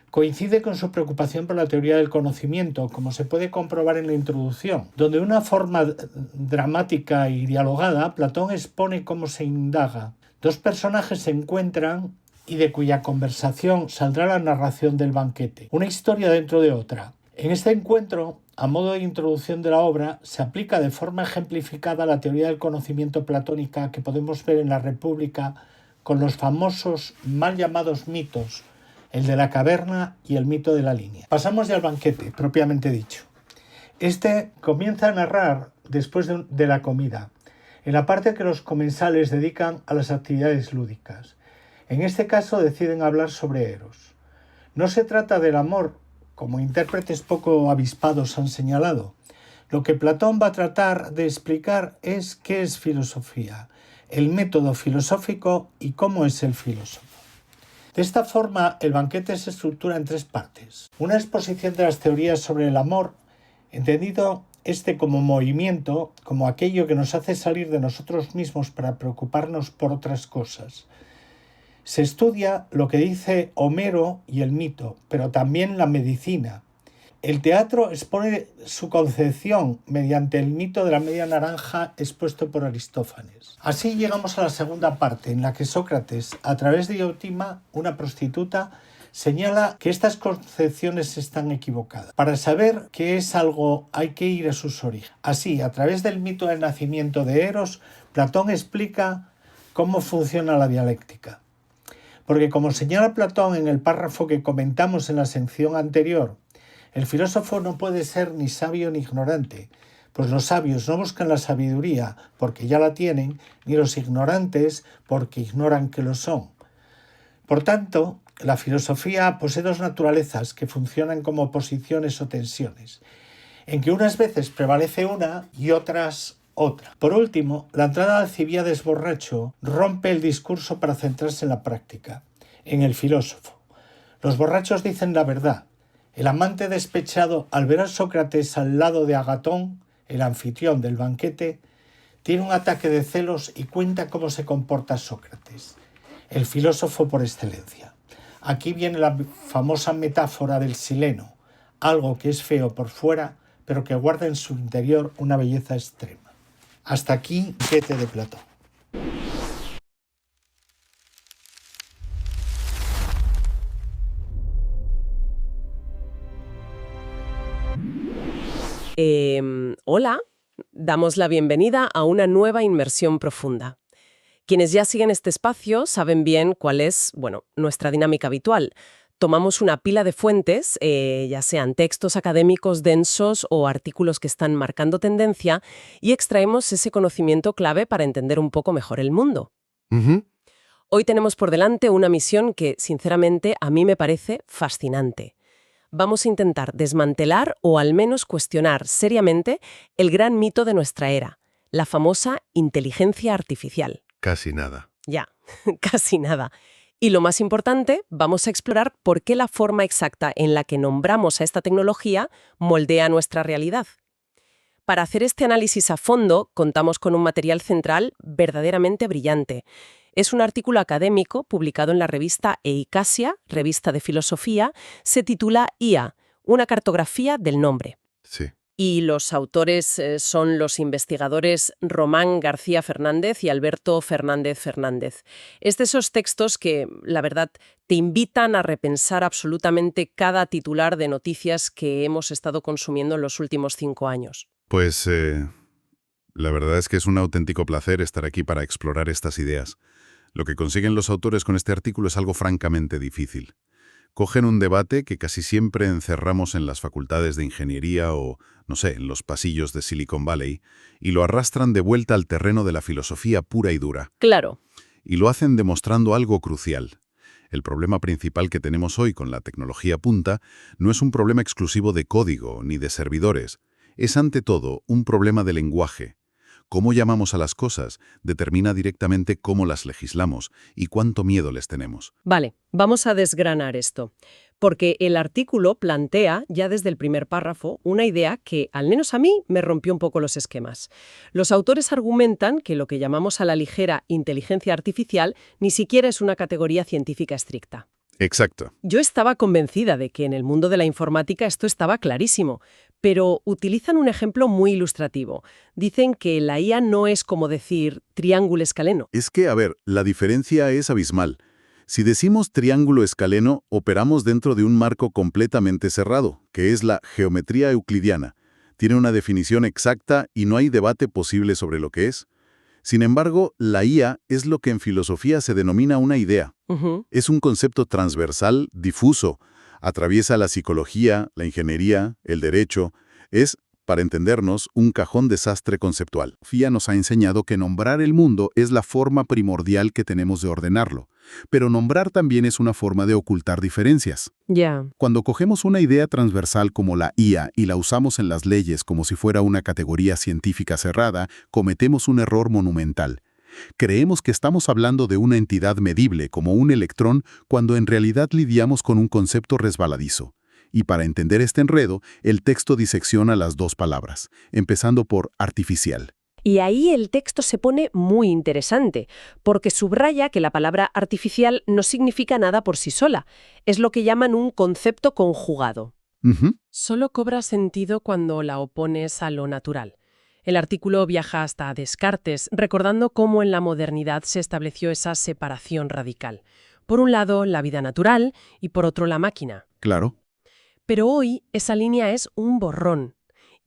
Coincide con su preocupación por la teoría del conocimiento, como se puede comprobar en la introducción, donde de una forma dramática y dialogada, Platón expone cómo se indaga. Dos personajes se encuentran y de cuya conversación saldrá la narración del banquete, una historia dentro de otra. En este encuentro, a modo de introducción de la obra, se aplica de forma ejemplificada la teoría del conocimiento platónica que podemos ver en la República con los famosos mal llamados mitos, el de la caverna y el mito de la línea. Pasamos ya al banquete, propiamente dicho. Este comienza a narrar después de la comida, en la parte que los comensales dedican a las actividades lúdicas. En este caso deciden hablar sobre Eros. No se trata del amor, como intérpretes poco avispados han señalado. Lo que Platón va a tratar de explicar es qué es filosofía, el método filosófico y cómo es el filósofo. De esta forma, el banquete se estructura en 3 partes. Una exposición de las teorías sobre el amor, entendido como movimiento, como aquello que nos hace salir de nosotros mismos para preocuparnos por otras cosas. Se estudia lo que dice Homero y el mito, pero también la medicina. El teatro expone su concepción mediante el mito de la media naranja expuesto por Aristófanes. Así llegamos a la segunda parte, en la que Sócrates, a través de Diotima, una prostituta, señala que estas concepciones están equivocadas. Para saber qué es algo hay que ir a sus orígenes. Así, a través del mito del nacimiento de Eros, Platón explica cómo funciona la dialéctica. Porque como señala Platón en el párrafo que comentamos en la sección anterior, el filósofo no puede ser ni sabio ni ignorante, pues los sabios no buscan la sabiduría porque ya la tienen, ni los ignorantes porque ignoran que lo son. Por tanto, la filosofía posee 2 naturalezas que funcionan como posiciones o tensiones, en que unas veces prevalece una y otras otra. Por último, la entrada de Alcibíades borracho rompe el discurso para centrarse en la práctica, en el filósofo. Los borrachos dicen la verdad. El amante despechado, al ver a Sócrates al lado de Agatón, el anfitrión del banquete, tiene un ataque de celos y cuenta cómo se comporta Sócrates, el filósofo por excelencia. Aquí viene la famosa metáfora del sileno, algo que es feo por fuera, pero que guarda en su interior una belleza extrema. Hasta aquí, Banquete de Platón. Hola, damos la bienvenida a una nueva inmersión profunda. Quienes ya siguen este espacio saben bien cuál es, nuestra dinámica habitual. Tomamos una pila de fuentes, ya sean textos académicos densos o artículos que están marcando tendencia, y extraemos ese conocimiento clave para entender un poco mejor el mundo. Hoy tenemos por delante una misión que, sinceramente, a mí me parece fascinante. Vamos a intentar desmantelar o al menos cuestionar seriamente el gran mito de nuestra era, la famosa inteligencia artificial. Casi nada. Ya, casi nada. Y lo más importante, vamos a explorar por qué la forma exacta en la que nombramos a esta tecnología moldea nuestra realidad. Para hacer este análisis a fondo, contamos con un material central verdaderamente brillante. Es un artículo académico publicado en la revista Eikasia, revista de filosofía, se titula IA, una cartografía del nombre. Sí. Y los autores son los investigadores Román García Fernández y Alberto Fernández Fernández. Es de esos textos que, la verdad, te invitan a repensar absolutamente cada titular de noticias que hemos estado consumiendo en los últimos 5 años. Pues la verdad es que es un auténtico placer estar aquí para explorar estas ideas. Lo que consiguen los autores con este artículo es algo francamente difícil. Cogen un debate que casi siempre encerramos en las facultades de ingeniería o, en los pasillos de Silicon Valley, y lo arrastran de vuelta al terreno de la filosofía pura y dura. Claro. Y lo hacen demostrando algo crucial. El problema principal que tenemos hoy con la tecnología punta no es un problema exclusivo de código ni de servidores. Es ante todo un problema de lenguaje. Cómo llamamos a las cosas determina directamente cómo las legislamos y cuánto miedo les tenemos. Vale, vamos a desgranar esto, porque el artículo plantea, ya desde el primer párrafo, una idea que, al menos a mí, me rompió un poco los esquemas. Los autores argumentan que lo que llamamos a la ligera inteligencia artificial ni siquiera es una categoría científica estricta. Exacto. Yo estaba convencida de que en el mundo de la informática esto estaba clarísimo, pero utilizan un ejemplo muy ilustrativo. Dicen que la IA no es como decir triángulo escaleno. Es que, la diferencia es abismal. Si decimos triángulo escaleno, operamos dentro de un marco completamente cerrado, que es la geometría euclidiana. Tiene una definición exacta y no hay debate posible sobre lo que es. Sin embargo, la IA es lo que en filosofía se denomina una idea. Es un concepto transversal, difuso. Atraviesa la psicología, la ingeniería, el derecho. Es, para entendernos, un cajón desastre conceptual. FIA nos ha enseñado que nombrar el mundo es la forma primordial que tenemos de ordenarlo. Pero nombrar también es una forma de ocultar diferencias. Cuando cogemos una idea transversal como la IA y la usamos en las leyes como si fuera una categoría científica cerrada, cometemos un error monumental. Creemos que estamos hablando de una entidad medible como un electrón cuando en realidad lidiamos con un concepto resbaladizo. Y para entender este enredo, el texto disecciona las dos palabras, empezando por artificial. Y ahí el texto se pone muy interesante, porque subraya que la palabra artificial no significa nada por sí sola. Es lo que llaman un concepto conjugado. Solo cobra sentido cuando la opones a lo natural. El artículo viaja hasta Descartes, recordando cómo en la modernidad se estableció esa separación radical. Por un lado, la vida natural y por otro, la máquina. Claro. Pero hoy esa línea es un borrón.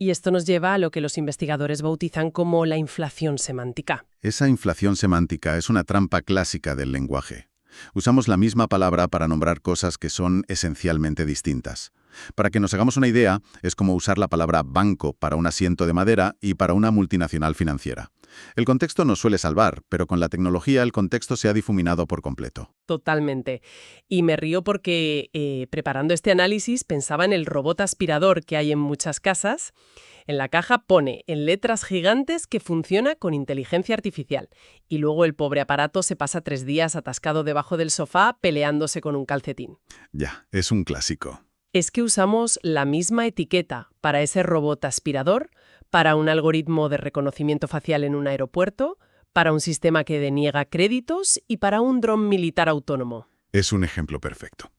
Y esto nos lleva a lo que los investigadores bautizan como la inflación semántica. Esa inflación semántica es una trampa clásica del lenguaje. Usamos la misma palabra para nombrar cosas que son esencialmente distintas. Para que nos hagamos una idea, es como usar la palabra banco para un asiento de madera y para una multinacional financiera. El contexto nos suele salvar, pero con la tecnología el contexto se ha difuminado por completo. Totalmente. Y me río porque preparando este análisis pensaba en el robot aspirador que hay en muchas casas. En la caja pone en letras gigantes que funciona con inteligencia artificial. Y luego el pobre aparato se pasa 3 días atascado debajo del sofá peleándose con un calcetín. Ya, es un clásico. Es que usamos la misma etiqueta para ese robot aspirador, para un algoritmo de reconocimiento facial en un aeropuerto, para un sistema que deniega créditos y para un dron militar autónomo. Es un ejemplo perfecto.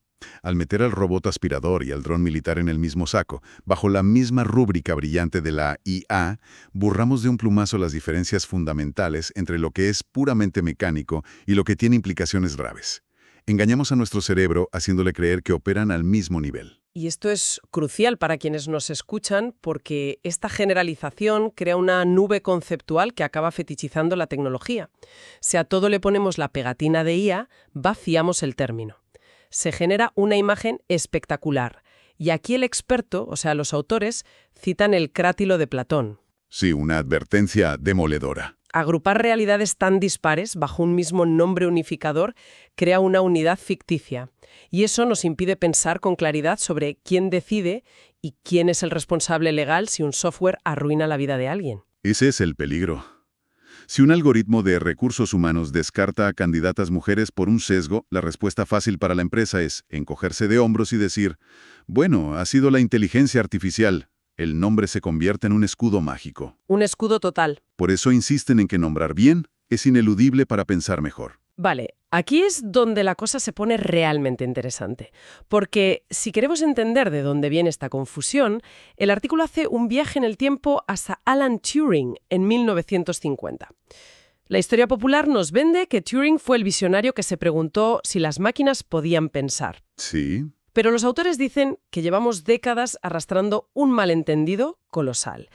Al meter al robot aspirador y al dron militar en el mismo saco, bajo la misma rúbrica brillante de la IA, borramos de un plumazo las diferencias fundamentales entre lo que es puramente mecánico y lo que tiene implicaciones graves. Engañamos a nuestro cerebro haciéndole creer que operan al mismo nivel. Y esto es crucial para quienes nos escuchan porque esta generalización crea una nube conceptual que acaba fetichizando la tecnología. Si a todo le ponemos la pegatina de IA, vaciamos el término. Se genera una imagen espectacular. Y aquí el experto, o sea, los autores, citan el crátilo de Platón. Sí, una advertencia demoledora. Agrupar realidades tan dispares bajo un mismo nombre unificador crea una unidad ficticia. Y eso nos impide pensar con claridad sobre quién decide y quién es el responsable legal si un software arruina la vida de alguien. Ese es el peligro. Si un algoritmo de recursos humanos descarta a candidatas mujeres por un sesgo, la respuesta fácil para la empresa es encogerse de hombros y decir, bueno, ha sido la inteligencia artificial. El nombre se convierte en un escudo mágico. Un escudo total. Por eso insisten en que nombrar bien es ineludible para pensar mejor. Vale, aquí es donde la cosa se pone realmente interesante. Porque si queremos entender de dónde viene esta confusión, el artículo hace un viaje en el tiempo hasta Alan Turing en 1950. La historia popular nos vende que Turing fue el visionario que se preguntó si las máquinas podían pensar. Sí. Pero los autores dicen que llevamos décadas arrastrando un malentendido colosal.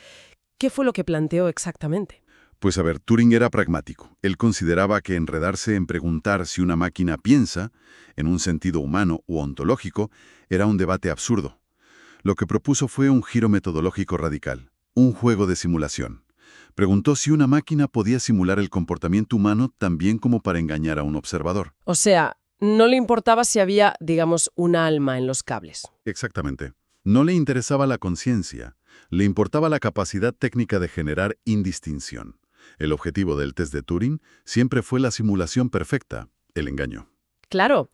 ¿Qué fue lo que planteó exactamente? Pues a ver, Turing era pragmático. Él consideraba que enredarse en preguntar si una máquina piensa, en un sentido humano u ontológico, era un debate absurdo. Lo que propuso fue un giro metodológico radical, un juego de simulación. Preguntó si una máquina podía simular el comportamiento humano tan bien como para engañar a un observador. O sea, no le importaba si había, digamos, un alma en los cables. Exactamente. No le interesaba la conciencia, le importaba la capacidad técnica de generar indistinción. El objetivo del test de Turing siempre fue la simulación perfecta, el engaño. Claro.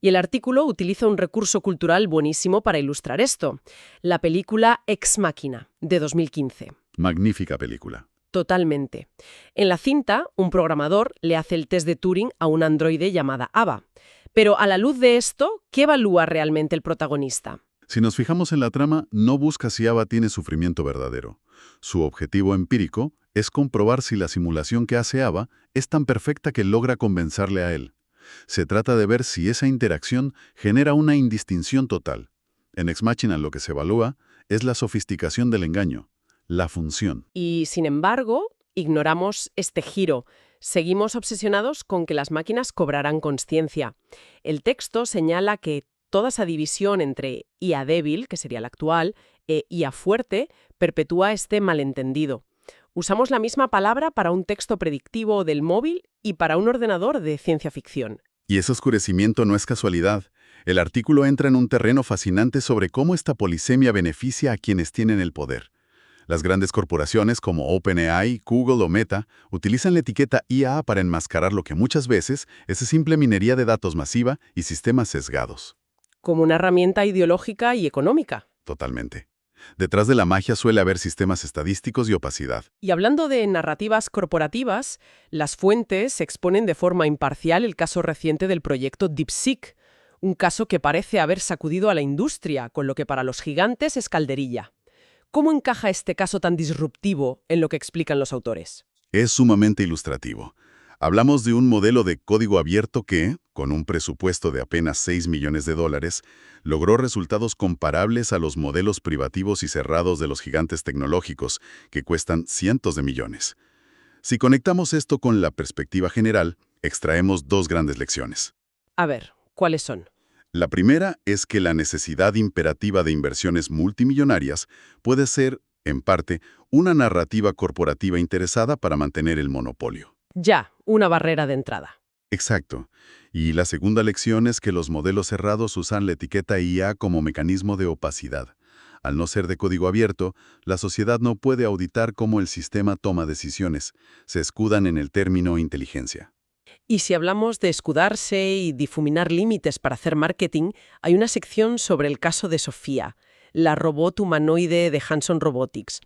Y el artículo utiliza un recurso cultural buenísimo para ilustrar esto. La película Ex Machina, de 2015. Magnífica película. Totalmente. En la cinta, un programador le hace el test de Turing a un androide llamada Ava. Pero a la luz de esto, ¿qué evalúa realmente el protagonista? Si nos fijamos en la trama, no busca si Ava tiene sufrimiento verdadero. Su objetivo empírico es comprobar si la simulación que hace Ava es tan perfecta que logra convencerle a él. Se trata de ver si esa interacción genera una indistinción total. En Ex Machina lo que se evalúa es la sofisticación del engaño, la función. Y, sin embargo, ignoramos este giro. Seguimos obsesionados con que las máquinas cobrarán conciencia. El texto señala que toda esa división entre IA débil, que sería la actual, e IA fuerte, perpetúa este malentendido. Usamos la misma palabra para un texto predictivo del móvil y para un ordenador de ciencia ficción. Y ese oscurecimiento no es casualidad. El artículo entra en un terreno fascinante sobre cómo esta polisemia beneficia a quienes tienen el poder. Las grandes corporaciones como OpenAI, Google o Meta utilizan la etiqueta IA para enmascarar lo que muchas veces es simple minería de datos masiva y sistemas sesgados. Como una herramienta ideológica y económica. Totalmente. Detrás de la magia suele haber sistemas estadísticos y opacidad. Y hablando de narrativas corporativas, las fuentes exponen de forma imparcial el caso reciente del proyecto DeepSeek, un caso que parece haber sacudido a la industria, con lo que para los gigantes es calderilla. ¿Cómo encaja este caso tan disruptivo en lo que explican los autores? Es sumamente ilustrativo. Hablamos de un modelo de código abierto que, con un presupuesto de apenas $6 millones, logró resultados comparables a los modelos privativos y cerrados de los gigantes tecnológicos, que cuestan cientos de millones. Si conectamos esto con la perspectiva general, extraemos dos grandes lecciones. A ver, ¿cuáles son? La primera es que la necesidad imperativa de inversiones multimillonarias puede ser, en parte, una narrativa corporativa interesada para mantener el monopolio. Ya, una barrera de entrada. Exacto. Y la segunda lección es que los modelos cerrados usan la etiqueta IA como mecanismo de opacidad. Al no ser de código abierto, la sociedad no puede auditar cómo el sistema toma decisiones. Se escudan en el término inteligencia. Y si hablamos de escudarse y difuminar límites para hacer marketing, hay una sección sobre el caso de Sofía, la robot humanoide de Hanson Robotics.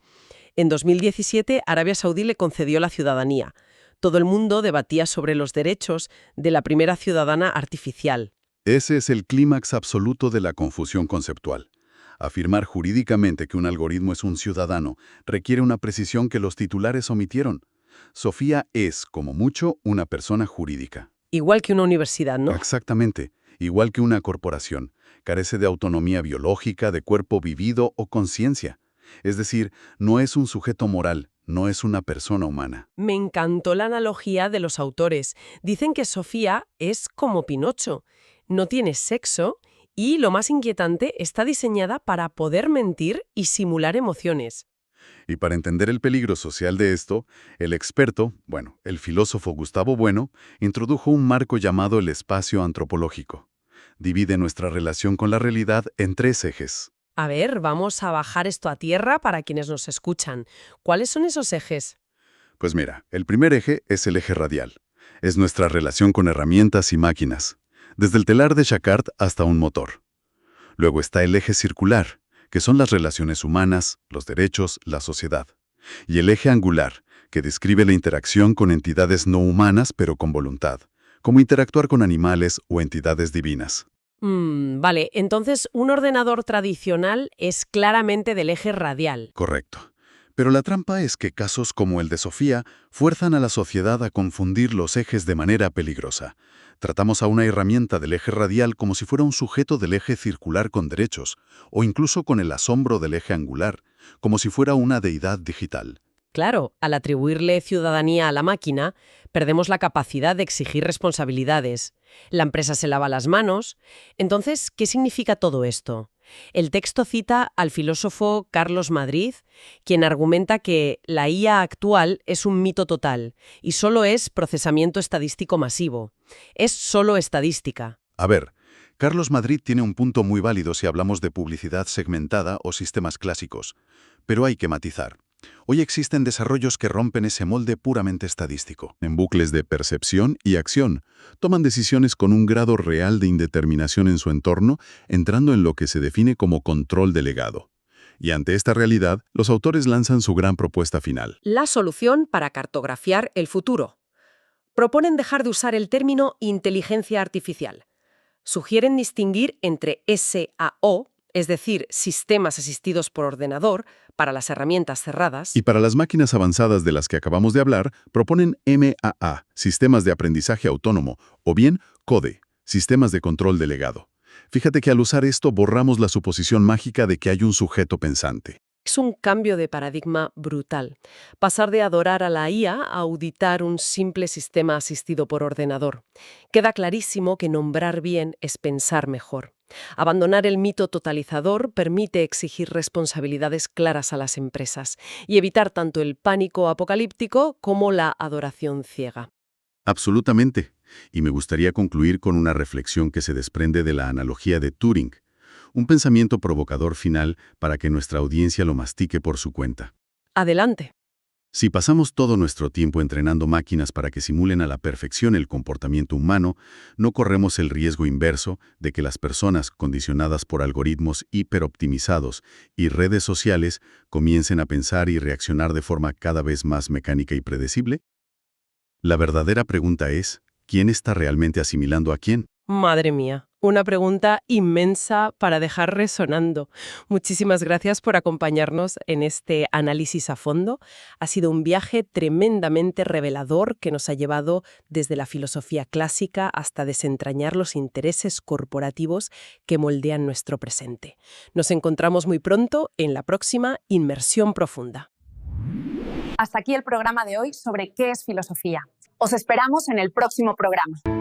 En 2017, Arabia Saudí le concedió la ciudadanía. Todo el mundo debatía sobre los derechos de la primera ciudadana artificial. Ese es el clímax absoluto de la confusión conceptual. Afirmar jurídicamente que un algoritmo es un ciudadano requiere una precisión que los titulares omitieron. Sofía es, como mucho, una persona jurídica. Igual que una universidad, ¿no? Exactamente. Igual que una corporación. Carece de autonomía biológica, de cuerpo vivido o conciencia. Es decir, no es un sujeto moral. No es una persona humana. Me encantó la analogía de los autores. Dicen que Sofía es como Pinocho. No tiene sexo y, lo más inquietante, está diseñada para poder mentir y simular emociones. Y para entender el peligro social de esto, el experto, el filósofo Gustavo Bueno, introdujo un marco llamado el espacio antropológico. Divide nuestra relación con la realidad en 3 ejes. A ver, vamos a bajar esto a tierra para quienes nos escuchan. ¿Cuáles son esos ejes? Pues mira, el primer eje es el eje radial. Es nuestra relación con herramientas y máquinas, desde el telar de Jacquard hasta un motor. Luego está el eje circular, que son las relaciones humanas, los derechos, la sociedad. Y el eje angular, que describe la interacción con entidades no humanas pero con voluntad, como interactuar con animales o entidades divinas. Vale, entonces un ordenador tradicional es claramente del eje radial. Correcto. Pero la trampa es que casos como el de Sofía fuerzan a la sociedad a confundir los ejes de manera peligrosa. Tratamos a una herramienta del eje radial como si fuera un sujeto del eje circular con derechos, o incluso con el asombro del eje angular, como si fuera una deidad digital. Claro, al atribuirle ciudadanía a la máquina, perdemos la capacidad de exigir responsabilidades. La empresa se lava las manos. Entonces, ¿qué significa todo esto? El texto cita al filósofo Carlos Madrid, quien argumenta que la IA actual es un mito total y solo es procesamiento estadístico masivo. Es solo estadística. A ver, Carlos Madrid tiene un punto muy válido si hablamos de publicidad segmentada o sistemas clásicos, pero hay que matizar. Hoy existen desarrollos que rompen ese molde puramente estadístico. En bucles de percepción y acción, toman decisiones con un grado real de indeterminación en su entorno, entrando en lo que se define como control delegado. Y ante esta realidad, los autores lanzan su gran propuesta final. La solución para cartografiar el futuro. Proponen dejar de usar el término inteligencia artificial. Sugieren distinguir entre SAO, es decir, sistemas asistidos por ordenador, para las herramientas cerradas. Y para las máquinas avanzadas de las que acabamos de hablar, proponen MAA, sistemas de aprendizaje autónomo, o bien CODE, sistemas de control delegado. Fíjate que al usar esto borramos la suposición mágica de que hay un sujeto pensante. Es un cambio de paradigma brutal. Pasar de adorar a la IA a auditar un simple sistema asistido por ordenador. Queda clarísimo que nombrar bien es pensar mejor. Abandonar el mito totalizador permite exigir responsabilidades claras a las empresas y evitar tanto el pánico apocalíptico como la adoración ciega. Absolutamente. Y me gustaría concluir con una reflexión que se desprende de la analogía de Turing. Un pensamiento provocador final para que nuestra audiencia lo mastique por su cuenta. Adelante. Si pasamos todo nuestro tiempo entrenando máquinas para que simulen a la perfección el comportamiento humano, no corremos el riesgo inverso de que las personas condicionadas por algoritmos hiperoptimizados y redes sociales comiencen a pensar y reaccionar de forma cada vez más mecánica y predecible. La verdadera pregunta es, ¿quién está realmente asimilando a quién? Madre mía, una pregunta inmensa para dejar resonando. Muchísimas gracias por acompañarnos en este análisis a fondo. Ha sido un viaje tremendamente revelador que nos ha llevado desde la filosofía clásica hasta desentrañar los intereses corporativos que moldean nuestro presente. Nos encontramos muy pronto en la próxima Inmersión Profunda. Hasta aquí el programa de hoy sobre qué es filosofía. Os esperamos en el próximo programa.